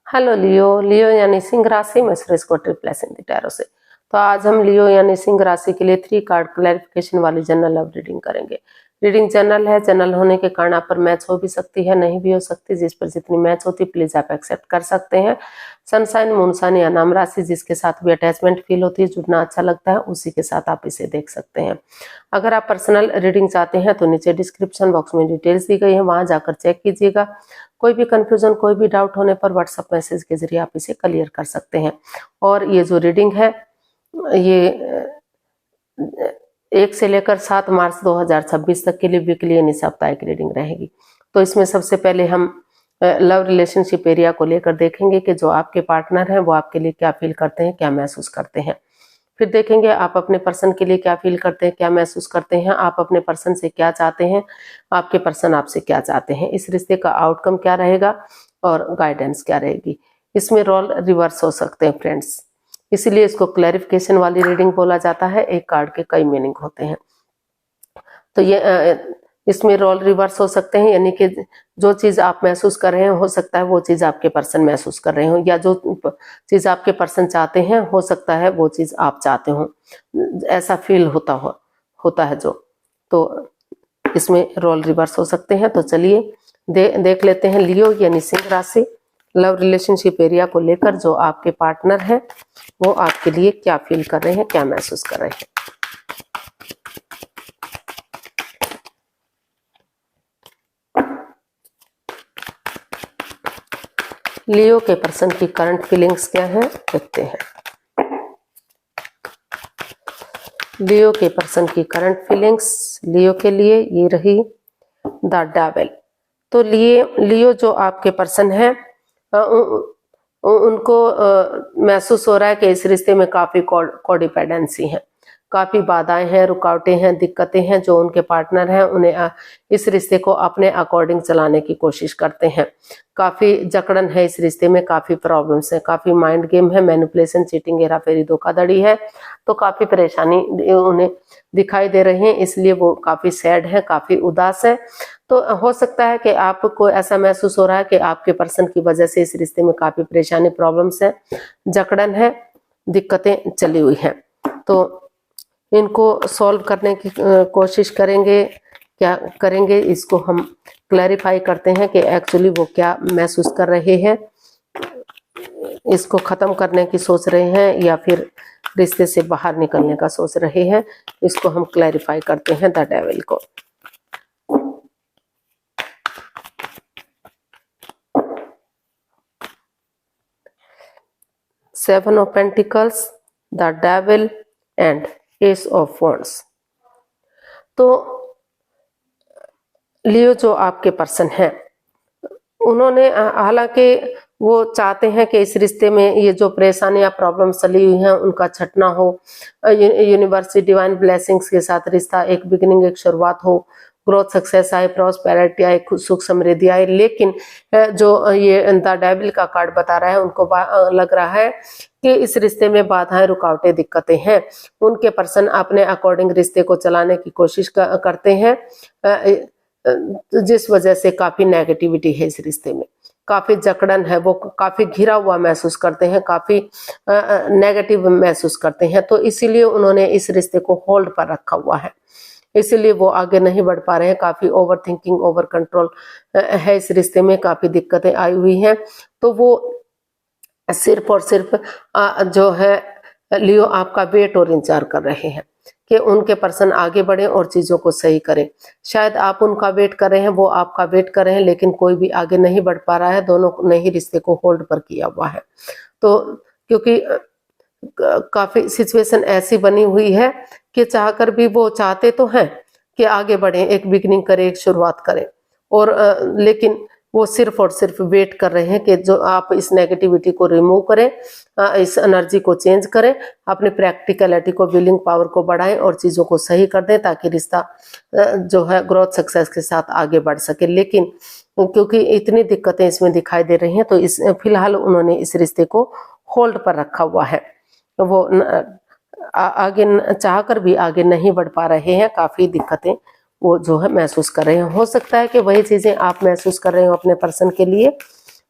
Hello लियो। लियो यानी सिंह राशि में सुरेश को ट्रिप्लेस इन द टैरो से। तो आज हम लियो यानी सिंह राशि के लिए 3 कार्ड क्लैरिफिकेशन वाली जनरल लव रीडिंग करेंगे। रीडिंग जनरल है, जनरल होने के कारण आप पर मैच हो भी सकती है, नहीं भी हो सकती। जिस पर जितनी मैच होती प्लीज आप एक्सेप्ट कर सकते हैं। सनसाइन, मूनसाइन या नाम राशि जिसके साथ भी अटैचमेंट फील होती है, जुड़ना अच्छा लगता है, उसी के साथ आप इसे देख सकते हैं। अगर आप पर्सनल रीडिंग चाहते हैं तो नीचे डिस्क्रिप्शन बॉक्स में डिटेल्स दी गई है, वहां जाकर चेक कीजिएगा। कोई भी कंफ्यूजन, कोई भी डाउट होने पर व्हाट्सएप मैसेज के जरिए आप इसे क्लियर कर सकते हैं। और ये जो रीडिंग है ये 1 से लेकर 7 मार्च 2026 तक के लिए वीकली यानी साप्ताहिक रीडिंग रहेगी। तो इसमें सबसे पहले हम लव रिलेशनशिप एरिया को लेकर देखेंगे कि जो आपके पार्टनर हैं वो आपके लिए क्या फील करते हैं, क्या महसूस करते हैं। फिर देखेंगे आप अपने पर्सन के लिए क्या फील करते हैं, क्या महसूस करते हैं, आप अपने पर्सन से क्या चाहते हैं, आपके पर्सन आपसे क्या चाहते हैं, इस रिश्ते का आउटकम क्या रहेगा और गाइडेंस क्या रहेगी। इसमें रोल रिवर्स हो सकते हैं फ्रेंड्स, इसीलिए इसको क्लैरिफिकेशन वाली रीडिंग बोला जाता है। एक कार्ड के कई मीनिंग होते हैं। तो ये इसमें रोल रिवर्स हो सकते हैं, यानी कि जो चीज आप महसूस कर रहे हैं हो सकता है वो चीज आपके पर्सन महसूस कर रहे हो, या जो चीज आपके पर्सन चाहते हैं हो सकता है वो चीज आप चाहते हो। ऐसा फील होता है जो, तो इसमें रोल रिवर्स हो सकते हैं। तो चलिए देख लेते हैं लियो यानी सिंह राशि लव रिलेशनशिप एरिया को लेकर जो आपके पार्टनर है वो आपके लिए क्या फील कर रहे हैं, क्या महसूस कर रहे हैं। लियो के पर्सन की करंट फीलिंग्स क्या है देखते हैं। लियो के पर्सन की करंट फीलिंग्स लियो के लिए ये रही द डेविल। तो लियो जो आपके पर्सन है उनको महसूस हो रहा है कि इस रिश्ते में काफी कोडिपेंडेंसी है, काफी बाधाएं हैं, रुकावटें हैं, दिक्कतें हैं। जो उनके पार्टनर हैं उन्हें इस रिश्ते को अपने अकॉर्डिंग चलाने की कोशिश करते हैं। काफी जकड़न है इस रिश्ते में, काफी प्रॉब्लम्स है, काफी माइंड गेम है, मैनिपुलेशन, चीटिंग, हेराफेरी, धोखाधड़ी है। तो काफी परेशानी उन्हें दिखाई दे रही है, इसलिए वो काफी सैड है, काफी उदास है। तो हो सकता है कि आपको ऐसा महसूस हो रहा है कि आपके पर्सन की वजह से इस रिश्ते में काफी परेशानी, प्रॉब्लम्स है, जकड़न है, दिक्कतें चली हुई है। तो इनको सॉल्व करने की कोशिश करेंगे। क्या करेंगे इसको हम क्लैरिफाई करते हैं कि एक्चुअली वो क्या महसूस कर रहे हैं, इसको खत्म करने की सोच रहे हैं या फिर रिश्ते से बाहर निकलने का सोच रहे हैं। इसको हम क्लैरिफाई करते हैं द डेविल को। Seven of pentacles, the devil and S of wands. तो लियो जो आपके पर्सन है उन्होंने हालांकि वो चाहते हैं कि इस रिश्ते में ये जो परेशानियां, प्रॉब्लम चली हुई हैं उनका छटना हो, यूनिवर्सिटी डिवाइन ब्लेसिंग्स के साथ रिश्ता एक बिगिनिंग, एक शुरुआत हो, ग्रोथ, सक्सेस आए, प्रॉस्पेरिटी आए, सुख समृद्धि आए। लेकिन जो ये द डेविल का कार्ड बता रहा है उनको लग रहा है कि इस रिश्ते में बाधाएं, रुकावटें, दिक्कतें हैं। उनके पर्सन अपने अकॉर्डिंग रिश्ते को चलाने की कोशिश करते हैं, जिस वजह से काफी नेगेटिविटी है इस रिश्ते में, काफी जकड़न है, वो काफी घिरा हुआ महसूस करते हैं, काफी नेगेटिव महसूस करते हैं। तो इसीलिए उन्होंने इस रिश्ते को होल्ड पर रखा हुआ है, इसीलिए वो आगे नहीं बढ़ पा रहे हैं। काफी ओवर थिंकिंग, ओवर कंट्रोल है इस रिश्ते में, काफी दिक्कतें आई हुई हैं। तो वो सिर्फ और सिर्फ जो है लियो आपका वेट और इंतजार कर रहे हैं कि उनके पर्सन आगे बढ़े और चीजों को सही करें। शायद आप उनका वेट कर रहे हैं, वो आपका वेट कर रहे हैं, लेकिन कोई भी आगे नहीं बढ़ पा रहा है। दोनों ने ही रिश्ते को होल्ड पर किया हुआ है। तो क्योंकि काफी सिचुएशन ऐसी बनी हुई है कि चाहकर भी वो चाहते तो हैं कि आगे बढ़े, एक बिगनिंग करें, एक शुरुआत करें, और लेकिन वो सिर्फ और सिर्फ वेट कर रहे हैं कि जो आप इस नेगेटिविटी को रिमूव करें, इस एनर्जी को चेंज करें, अपनी प्रैक्टिकलिटी को, विलिंग पावर को बढ़ाएं और चीजों को सही कर दें ताकि रिश्ता जो है ग्रोथ, सक्सेस के साथ आगे बढ़ सके। लेकिन क्योंकि इतनी दिक्कतें इसमें दिखाई दे रही हैं तो इस फिलहाल उन्होंने इस रिश्ते को होल्ड पर रखा हुआ है। वो आगे चाहकर भी आगे नहीं बढ़ पा रहे हैं, काफी दिक्कतें वो जो है महसूस कर रहे हैं। हो सकता है कि वही चीजें आप महसूस कर रहे हो अपने पर्सन के लिए,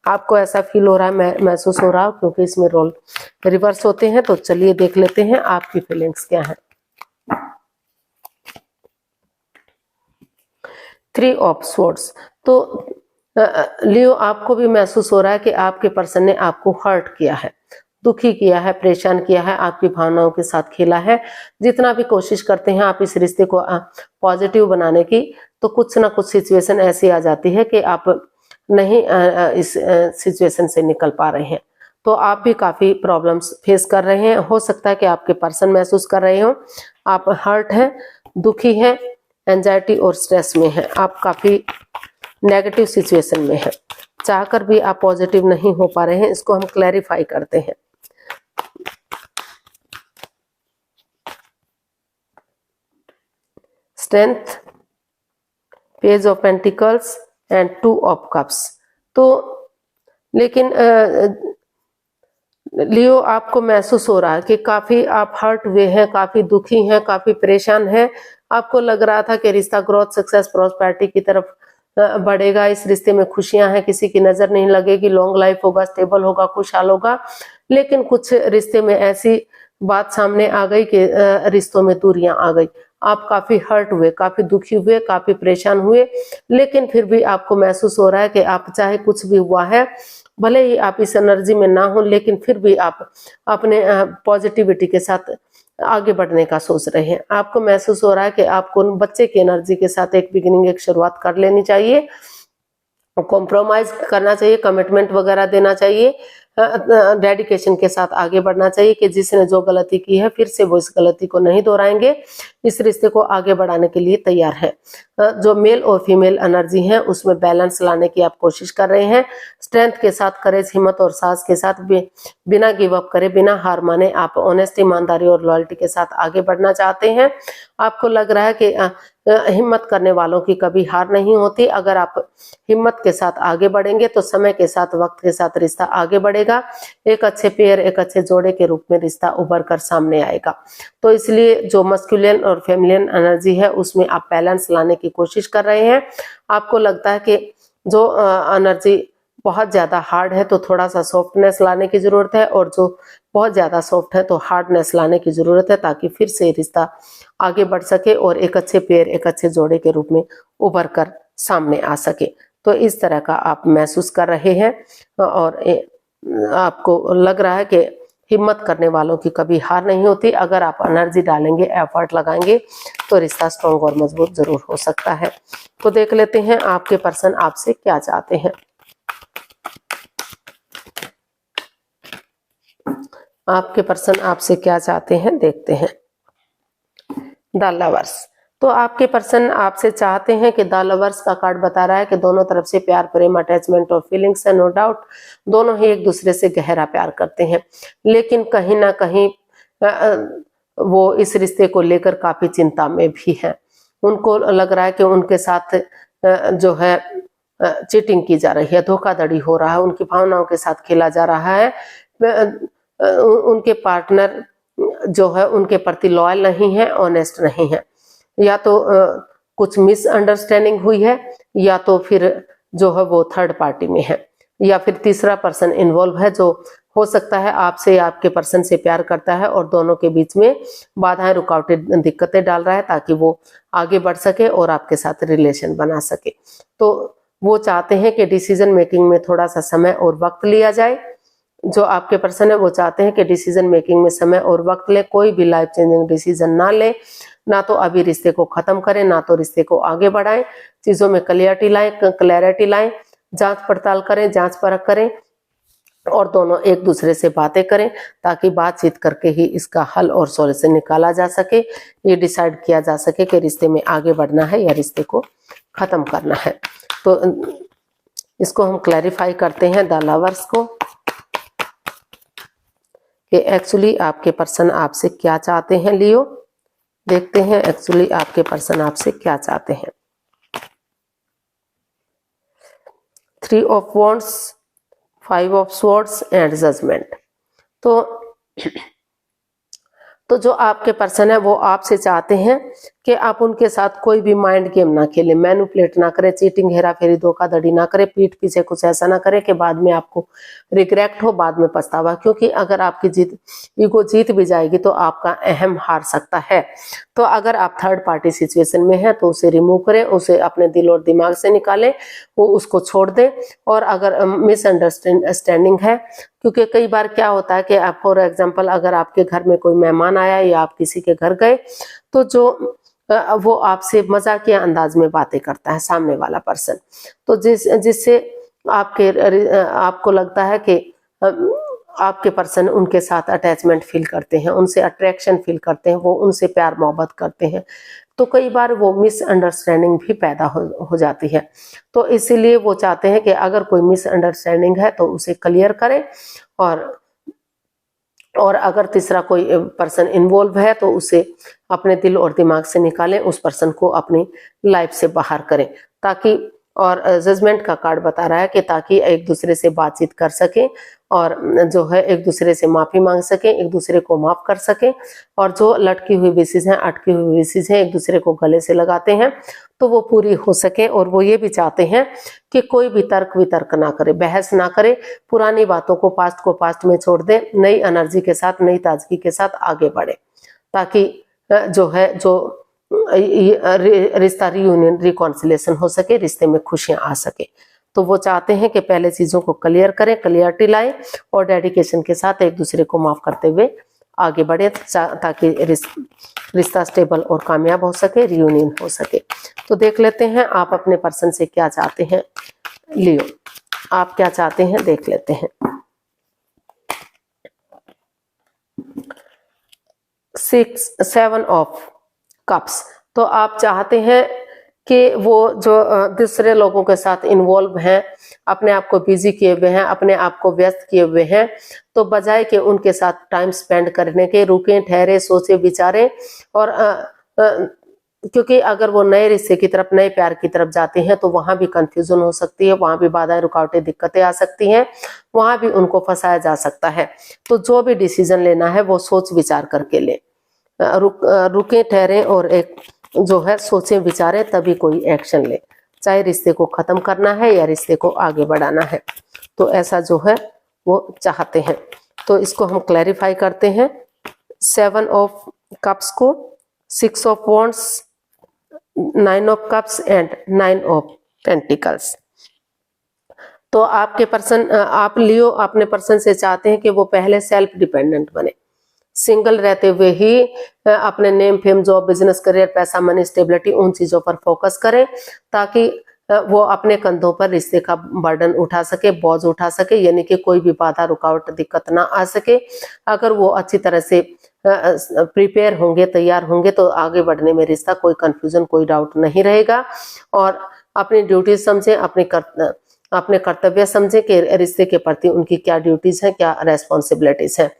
आपको ऐसा फील हो रहा है, महसूस हो रहा हो, क्योंकि इसमें रोल रिवर्स होते हैं। तो चलिए देख लेते हैं आपकी फीलिंग्स क्या है। 3 ऑफ स्वॉर्ड्स। तो लियो, आपको भी महसूस हो रहा है कि आपके पर्सन ने आपको हर्ट किया है, दुखी किया है, परेशान किया है, आपकी भावनाओं के साथ खेला है। जितना भी कोशिश करते हैं आप इस रिश्ते को पॉजिटिव बनाने की, तो कुछ ना कुछ सिचुएशन ऐसी आ जाती है कि आप नहीं इस सिचुएशन से निकल पा रहे हैं। तो आप भी काफी प्रॉब्लम्स फेस कर रहे हैं। हो सकता है कि आपके पर्सन महसूस कर रहे हो आप हर्ट हैं, दुखी हैं, एंजाइटी और स्ट्रेस में हैं, आप काफी नेगेटिव सिचुएशन में हैं, चाहकर भी आप पॉजिटिव नहीं हो पा रहे हैं। इसको हम क्लैरिफाई करते हैं। Strength, page of pentacles and 2 of cups. तो लेकिन लियो, आपको महसूस हो रहा है कि काफी आप हर्ट हुए हैं, काफी दुखी हैं, काफी परेशान हैं। आपको लग रहा था कि रिश्ता ग्रोथ, सक्सेस, प्रॉस्पेरिटी की तरफ बढ़ेगा, इस रिश्ते में खुशियां हैं, किसी की नजर नहीं लगेगी, लॉन्ग लाइफ होगा, स्टेबल होगा, खुशहाल होगा। लेकिन कुछ रिश्ते में ऐसी बात सामने आ गई कि रिश्तों में दूरियां आ गई। आप काफी हर्ट हुए, काफी दुखी हुए, काफी परेशान हुए। लेकिन फिर भी आपको महसूस हो रहा है कि आप चाहे कुछ भी हुआ है, भले ही आप इस एनर्जी में ना हो, लेकिन फिर भी आप अपने पॉजिटिविटी के साथ आगे बढ़ने का सोच रहे हैं। आपको महसूस हो रहा है कि आपको बच्चे की एनर्जी के साथ एक बिगिनिंग, एक शुरुआत कर लेनी चाहिए, कॉम्प्रोमाइज करना चाहिए, कमिटमेंट वगैरह देना चाहिए, डेडिकेशन के साथ आगे बढ़ना चाहिए कि जिसने जो गलती की है फिर से वो इस गलती को नहीं दोहराएंगे, इस रिश्ते को आगे बढ़ाने के लिए तैयार है। जो मेल और फीमेल एनर्जी है उसमें बैलेंस लाने की आप कोशिश कर रहे हैं। स्ट्रेंथ के साथ, करेज, हिम्मत और साहस के साथ बिना गिव अप करे, बिना हार माने आप ऑनेस्टी, ईमानदारी और लॉयल्टी के साथ आगे बढ़ना चाहते हैं। आपको लग रहा है कि हिम्मत करने वालों की कभी हार नहीं होती। अगर आप हिम्मत के साथ आगे बढ़ेंगे तो समय के साथ, वक्त के साथ रिश्ता आगे बढ़ेगा। एक अच्छे पेयर, एक अच्छे जोड़े के रूप में रिश्ता उभर कर सामने आएगा। तो इसलिए जो मस्कुलिन और फेमिनिन एनर्जी है उसमें आप बैलेंस लाने की कोशिश कर रहे हैं। आपको लगता है कि जो एनर्जी बहुत ज्यादा हार्ड है तो थोड़ा सा सॉफ्टनेस लाने की जरूरत है, और जो बहुत ज्यादा सॉफ्ट है तो हार्डनेस लाने की जरूरत है, ताकि फिर से रिश्ता आगे बढ़ सके और एक अच्छे पेयर, एक अच्छे जोड़े के रूप में उभर कर सामने आ सके। तो इस तरह का आप महसूस कर रहे हैं, और आपको लग रहा है कि हिम्मत करने वालों की कभी हार नहीं होती। अगर आप एनर्जी डालेंगे, एफर्ट लगाएंगे तो रिश्ता स्ट्रॉन्ग और मजबूत जरूर हो सकता है। तो देख लेते हैं आपके पर्सन आपसे क्या चाहते हैं। आपके पर्सन आपसे क्या चाहते हैं, देखते हैं। The lovers. तो आपके पर्सन आपसे चाहते हैं कि द लवर्स का कार्ड बता रहा है कि दोनों तरफ से प्यार, प्रेम, अटैचमेंट और फीलिंग्स है। नो डाउट दोनों ही एक दूसरे से गहरा प्यार करते हैं, लेकिन कहीं ना कहीं वो इस रिश्ते को लेकर काफी चिंता में भी है। उनको लग रहा है कि उनके साथ जो है चीटिंग की जा रही है, धोखाधड़ी हो रहा है, उनकी भावनाओं के साथ खेला जा रहा है। उनके पार्टनर जो है उनके प्रति लॉयल नहीं है, ऑनेस्ट नहीं है। या तो कुछ मिसअंडरस्टैंडिंग हुई है, या तो फिर जो है वो थर्ड पार्टी में है, या फिर तीसरा पर्सन इन्वॉल्व है, जो हो सकता है आपसे या आपके पर्सन से प्यार करता है और दोनों के बीच में बाधाएं, रुकावटें, दिक्कतें डाल रहा है ताकि वो आगे बढ़ सके और आपके साथ रिलेशन बना सके। तो वो चाहते हैं कि डिसीजन मेकिंग में थोड़ा सा समय और वक्त लिया जाए। जो आपके पर्सन है वो चाहते हैं कि डिसीजन मेकिंग में समय और वक्त ले, कोई भी लाइफ चेंजिंग डिसीजन ना ले, ना तो अभी रिश्ते को खत्म करें, ना तो रिश्ते को आगे बढ़ाएं। चीजों में क्लैरिटी लाएं, जांच पड़ताल करें, जांच परख करें, और दोनों एक दूसरे से बातें करें, ताकि बातचीत करके ही इसका हल और सॉल्यूशन निकाला जा सके। ये डिसाइड किया जा सके कि रिश्ते में आगे बढ़ना है या रिश्ते को खत्म करना है। तो इसको हम क्लैरिफाई करते हैं द लवर्स को, कि एक्चुअली आपके पर्सन आपसे क्या चाहते हैं। लियो, देखते हैं एक्चुअली आपके पर्सन आपसे क्या चाहते हैं। 3 of wands, 5 of swords and judgment. तो जो आपके पर्सन है वो आपसे चाहते हैं कि आप उनके साथ कोई भी माइंड गेम ना खेलें, मैनिपुलेट ना करें, चीटिंग, हेरा फेरी, धोखाधड़ी ना करें, पीठ पीछे कुछ ऐसा ना करें कि बाद में आपको रिग्रेट हो, बाद में पछतावा। क्योंकि अगर आपकी ईगो जीत भी जाएगी तो आपका अहम हार सकता है। तो अगर आप थर्ड पार्टी सिचुएशन में हैं तो उसे रिमूव करें, उसे अपने दिल और दिमाग से निकालें, वो उसको छोड़ दें। और अगर मिसअंडरस्टैंडिंग है, क्योंकि कई बार क्या होता है कि आप फॉर एग्जाम्पल अगर आपके घर में कोई मेहमान आया या आप किसी के घर गए तो जो वो आपसे मजाकिया अंदाज में बातें करता है सामने वाला पर्सन, तो जिससे आपको लगता है कि आपके पर्सन उनके साथ अटैचमेंट फील करते हैं, उनसे अट्रैक्शन फील करते हैं, वो उनसे प्यार मोहब्बत करते हैं। तो कई बार वो मिसअंडरस्टैंडिंग भी पैदा हो जाती है। तो इसीलिए वो चाहते हैं कि अगर कोई मिसअंडरस्टैंडिंग है तो उसे क्लियर करें, और अगर तीसरा कोई पर्सन इन्वॉल्व है तो उसे अपने दिल और दिमाग से निकालें, उस पर्सन को अपनी लाइफ से बाहर करें, ताकि, और जजमेंट का कार्ड बता रहा है कि ताकि एक दूसरे से बातचीत कर सकें और जो है एक दूसरे से माफी मांग सकें, एक दूसरे को माफ कर सकें, और जो लटकी हुई विशेष हैं, अटकी हुई विशेष हैं, एक दूसरे को गले से लगाते हैं तो वो पूरी हो सके। और वो ये भी चाहते हैं कि कोई भी तर्क वितर्क ना करे, बहस ना करे, पुरानी बातों को पास्ट में छोड़ दे, नई एनर्जी के साथ, नई ताजगी के साथ आगे बढ़े, ताकि जो रिश्ता रियूनियन रिकॉन्सिलेशन हो सके, रिश्ते में खुशियां आ सके। तो वो चाहते हैं कि पहले चीजों को क्लियर करें, क्लियरिटी लाएं और डेडिकेशन के साथ एक दूसरे को माफ करते हुए आगे बढ़े, ताकि रिश्ता स्टेबल और कामयाब हो सके, रियूनियन हो सके। तो देख लेते हैं आप अपने पर्सन से क्या चाहते हैं। लियो, आप क्या चाहते हैं देख लेते हैं। 7 ऑफ कप्स। तो आप चाहते हैं कि वो जो दूसरे लोगों के साथ इन्वॉल्व हैं, अपने आप को बिजी किए हुए हैं, अपने आप को व्यस्त किए हुए हैं, तो बजाय कि उनके साथ टाइम स्पेंड करने के रुकें, ठहरे, सोचे, विचारें। और क्योंकि अगर वो नए रिश्ते की तरफ, नए प्यार की तरफ जाते हैं तो वहां भी कंफ्यूजन हो सकती है, वहां भी बाधाएं, रुकावटें, दिक्कतें आ सकती हैं, वहां भी उनको फंसाया जा सकता है। तो जो भी डिसीजन लेना है वो सोच विचार करके ले, रुके, ठहरे और एक जो है सोचें विचारें, तभी कोई एक्शन ले, चाहे रिश्ते को खत्म करना है या रिश्ते को आगे बढ़ाना है। तो ऐसा जो है वो चाहते हैं। तो इसको हम क्लैरिफाई करते हैं 7 ऑफ कप्स को, 6 of wands, 9 of cups and 9 of pentacles. तो आपके पर्सन, आप लियो अपने पर्सन से चाहते हैं कि वो पहले सेल्फ डिपेंडेंट बने, सिंगल रहते हुए ही अपने name, fame, job, business, career, पैसा, मनी, स्टेबिलिटी, उन चीजों पर फोकस करें, ताकि वो अपने कंधों पर रिश्ते का बर्डन उठा सके, बोझ उठा सके, यानी कि कोई भी बाधा, रुकावट, दिक्कत ना आ सके। अगर वो अच्छी तरह से प्रिपेयर होंगे, तैयार होंगे, तो आगे बढ़ने में रिश्ता कोई कंफ्यूजन, कोई डाउट नहीं रहेगा। और अपनी ड्यूटीज समझें, अपने कर्तव्य समझें कि रिश्ते के प्रति उनकी क्या ड्यूटीज हैं, क्या रेस्पॉन्सिबिलिटीज हैं,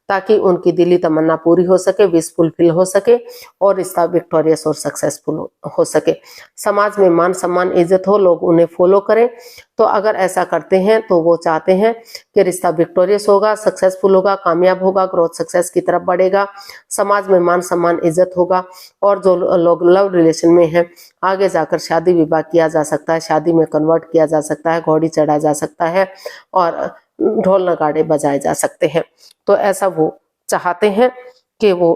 ताकि उनकी दिली तमन्ना पूरी हो सके, विश फुलफिल हो सके और रिश्ता विक्टोरियस और सक्सेसफुल हो सके। समाज में मान सम्मान, इज्जत हो, लोग उन्हें फॉलो करें। तो अगर ऐसा करते हैं तो वो चाहते हैं कि रिश्ता विक्टोरियस होगा, सक्सेसफुल होगा, कामयाब होगा, ग्रोथ सक्सेस की तरफ बढ़ेगा, समाज में मान सम्मान, इज्जत होगा। और जो लोग लव रिलेशन में हैं, आगे जाकर शादी विवाह किया जा सकता है, शादी में कन्वर्ट किया जा सकता है, घोड़ी चढ़ा जा सकता है और ढोल नगाड़े बजाए जा सकते हैं। तो ऐसा वो चाहते हैं कि वो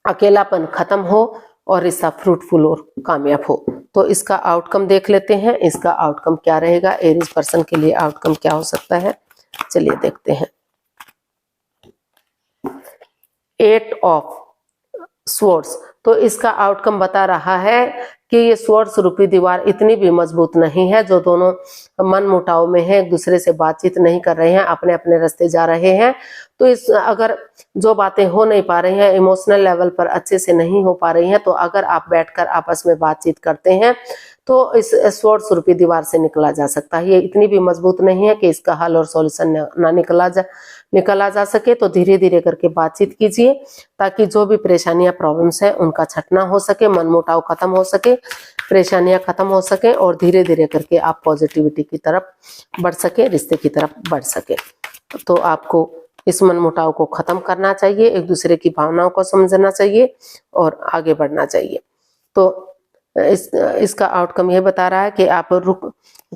अकेलापन खत्म हो और रिश्ता फ्रूटफुल और कामयाब हो। तो इसका आउटकम देख लेते हैं, इसका आउटकम क्या रहेगा, एरीज पर्सन के लिए आउटकम क्या हो सकता है, चलिए देखते हैं। 8 ऑफ स्वॉर्ड्स। तो इसका आउटकम बता रहा है कि ये स्वॉर्ड्स रूपी दीवार इतनी भी मजबूत नहीं है, जो दोनों मन मुटाव में है, एक दूसरे से बातचीत नहीं कर रहे हैं, अपने अपने रास्ते जा रहे हैं। तो इस अगर जो बातें हो नहीं पा रही हैं, इमोशनल लेवल पर अच्छे से नहीं हो पा रही हैं, तो अगर आप बैठकर आपस में बातचीत करते हैं तो इस स्वॉर्ड्स रूपी दीवार से निकला जा सकता है। ये इतनी भी मजबूत नहीं है कि इसका हल और सॉल्यूशन ना निकला जा सके। तो धीरे धीरे करके बातचीत कीजिए, ताकि जो भी परेशानियां, प्रॉब्लम्स हैं, उनका छटना हो सके, मनमुटाव खत्म हो सके, परेशानियां खत्म हो सके और धीरे धीरे करके आप पॉजिटिविटी की तरफ बढ़ सके, रिश्ते की तरफ बढ़ सके। तो आपको इस मनमुटाव को खत्म करना चाहिए, एक दूसरे की भावनाओं को समझना चाहिए और आगे बढ़ना चाहिए। तो इसका आउटकम ये बता रहा है कि आप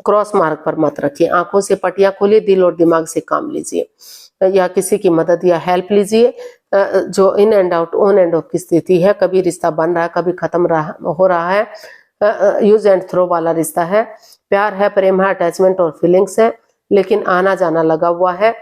क्रॉस मार्ग पर मत रखिए, आंखों से पटिया खोलिए, दिल और दिमाग से काम लीजिए या किसी की मदद या हेल्प लीजिए। जो in and out on end of की स्थिति है, कभी रिश्ता बन रहा है, कभी खत्म हो रहा है, यूज एंड थ्रो वाला रिश्ता है, प्यार है, प्रेम है, अटैचमेंट और फीलिंग्स है, लेकिन आना जाना लगा हुआ है,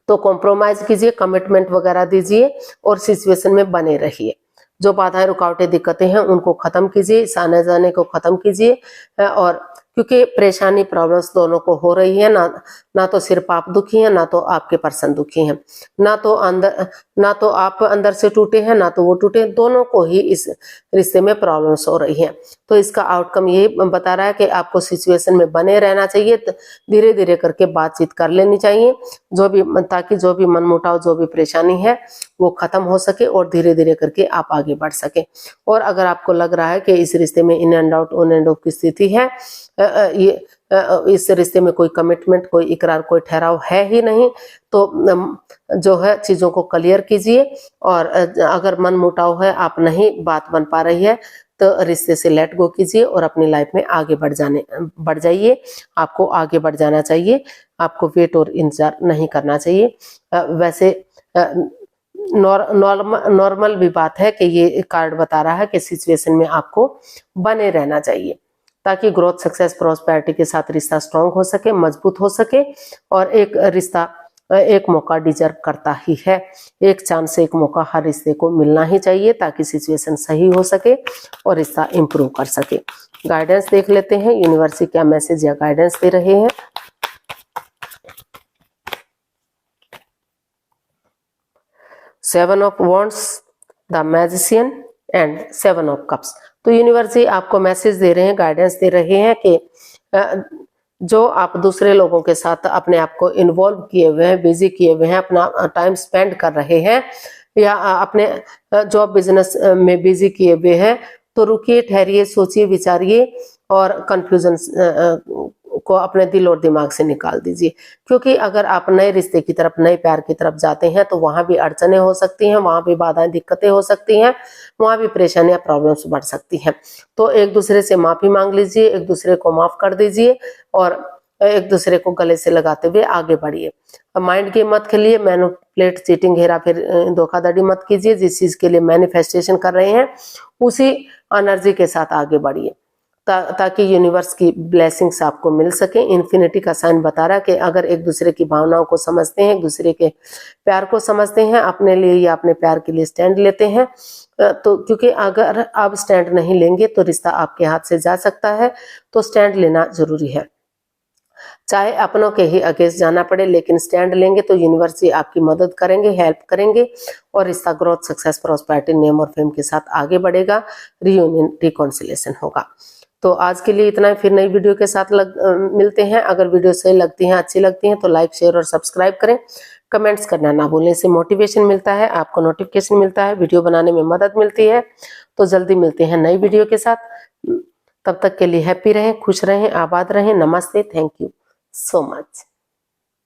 तो कॉम्प्रोमाइज कीजिए, कमिटमेंट वगैरह दीजिए और सिचुएशन में बने रहिए। जो बाधाएं, रुकावटें, दिक्कतें हैं उनको खत्म कीजिए, इस आने जाने को खत्म कीजिए। और क्योंकि परेशानी, प्रॉब्लम्स दोनों को हो रही है, ना तो सिर्फ आप दुखी हैं, ना तो आपके पर्सन दुखी हैं, ना तो आप अंदर से टूटे हैं, ना तो वो टूटे, दोनों को ही इस रिश्ते में प्रॉब्लम्स हो रही हैं। तो इसका आउटकम ये बता रहा है कि आपको सिचुएशन में बने रहना चाहिए, धीरे धीरे करके बातचीत कर लेनी चाहिए, ताकि जो भी मनमुटाव, जो भी परेशानी है वो खत्म हो सके और धीरे धीरे करके आप आगे बढ़ सके। और अगर आपको लग रहा है कि इस रिश्ते में in and out, on end of की स्थिति है, इस रिश्ते में कोई कमिटमेंट, कोई इकरार, कोई ठहराव है ही नहीं, तो जो है चीजों को क्लियर कीजिए। और अगर मन मुटाव है, आप नहीं बात बन पा रही है, तो रिश्ते से लेट गो कीजिए और अपनी लाइफ में आगे बढ़ जाइए। आपको आगे बढ़ जाना चाहिए, आपको वेट और इंतजार नहीं करना चाहिए। वैसे नॉर्मल भी बात है कि ये कार्ड बता रहा है कि सिचुएशन में आपको बने रहना चाहिए, ताकि ग्रोथ, सक्सेस, प्रॉस्पेरिटी के साथ रिश्ता स्ट्रांग हो सके, मजबूत हो सके। और एक रिश्ता एक मौका डिजर्व करता ही है, एक चांस से एक मौका हर रिश्ते को मिलना ही चाहिए, ताकि सिचुएशन सही हो सके और रिश्ता इंप्रूव कर सके। गाइडेंस देख लेते हैं, यूनिवर्स क्या मैसेज या गाइडेंस दे रहे हैं। Seven of wands, the magician and seven of cups. तो यूनिवर्स आपको मैसेज दे रहे हैं, गाइडेंस दे रहे हैं कि जो आप दूसरे लोगों के साथ अपने आप को इन्वॉल्व किए हुए हैं, बिजी किए हुए हैं, अपना टाइम स्पेंड कर रहे हैं, या अपने जॉब बिजनेस में बिजी किए हुए हैं, तो रुकिए, ठहरिए, सोचिए, विचारिए और कंफ्यूजन को अपने दिल और दिमाग से निकाल दीजिए। क्योंकि अगर आप नए रिश्ते की तरफ, नए प्यार की तरफ जाते हैं, तो वहां भी अड़चने हो सकती हैं, वहां भी बाधाएं, दिक्कतें हो सकती हैं, वहां भी परेशानियां, प्रॉब्लम्स बढ़ सकती हैं। तो एक दूसरे से माफी मांग लीजिए, एक दूसरे को माफ कर दीजिए और एक दूसरे को गले से लगाते हुए आगे बढ़िए। माइंड गेम मत खेलिए, मैनिपुलेट, चीटिंग, हेरा फेर, धोखाधड़ी मत कीजिए। जिस चीज के लिए मैनिफेस्टेशन कर रहे हैं उसी एनर्जी के साथ आगे बढ़िए, ताकि यूनिवर्स की ब्लेसिंग्स आपको मिल सके। इन्फिनिटी का साइन बता रहा है कि अगर एक दूसरे की भावनाओं को समझते हैं, एक दूसरे के प्यार को समझते हैं, अपने लिए या अपने प्यार के लिए स्टैंड लेते हैं, तो क्योंकि अगर आप स्टैंड नहीं लेंगे तो रिश्ता आपके हाथ से जा सकता है, तो स्टैंड लेना जरूरी है। चाहे अपनों के ही अगेंस्ट जाना पड़े, लेकिन स्टैंड लेंगे तो यूनिवर्स आपकी मदद करेंगे, हेल्प करेंगे और रिश्ता ग्रोथ, सक्सेस, प्रॉस्पेरिटी, नेम और फेम के साथ आगे बढ़ेगा, रियूनियन, रिकॉन्सिलेशन होगा। तो आज के लिए इतना ही, फिर नई वीडियो के साथ मिलते हैं। अगर वीडियो सही लगती हैं, अच्छी लगती हैं, तो लाइक, शेयर और सब्सक्राइब करें। कमेंट्स करना ना भूलें, इससे मोटिवेशन मिलता है, आपको नोटिफिकेशन मिलता है, वीडियो बनाने में मदद मिलती है। तो जल्दी मिलते हैं नई वीडियो के साथ, तब तक के लिए हैप्पी रहें, खुश रहें, आबाद रहें। नमस्ते, थैंक यू सो मच।